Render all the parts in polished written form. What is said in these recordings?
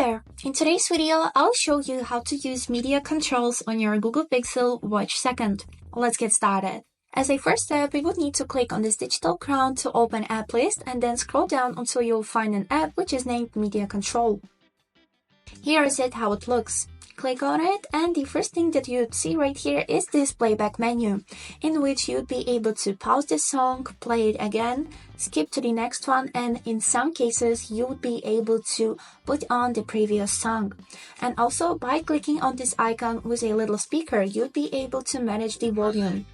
there! In today's video, I'll show you how to use media controls on your Google Pixel Watch 2nd. Let's get started. As a first step, we would need to click on this digital crown to open app list and then scroll down until you'll find an app which is named Media Control. Here is it how it looks. Click on it and the first thing that you'd see right here is this playback menu, in which you'd be able to pause this song, play it again, skip to the next one, and in some cases you would be able to put on the previous song. And also by clicking on this icon with a little speaker, you'd be able to manage the volume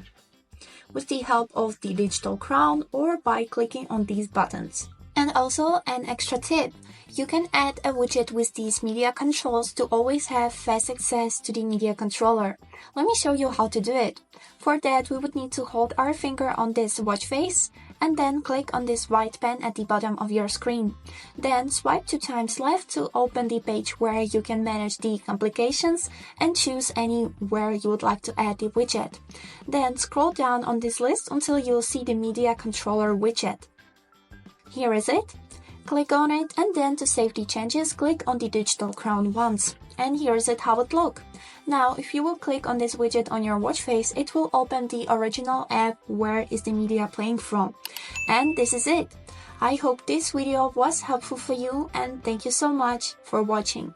with the help of the digital crown or by clicking on these buttons. And also an extra tip, you can add a widget with these media controls to always have fast access to the media controller. Let me show you how to do it. For that, we would need to hold our finger on this watch face and then click on this white pen at the bottom of your screen. Then swipe 2 times left to open the page where you can manage the complications and choose anywhere you would like to add the widget. Then scroll down on this list until you'll see the media controller widget. Here is it. Click on it and then to save the changes, click on the digital crown once. And here is it how it looks. Now, if you will click on this widget on your watch face, it will open the original app where is the media playing from. And this is it. I hope this video was helpful for you and thank you so much for watching.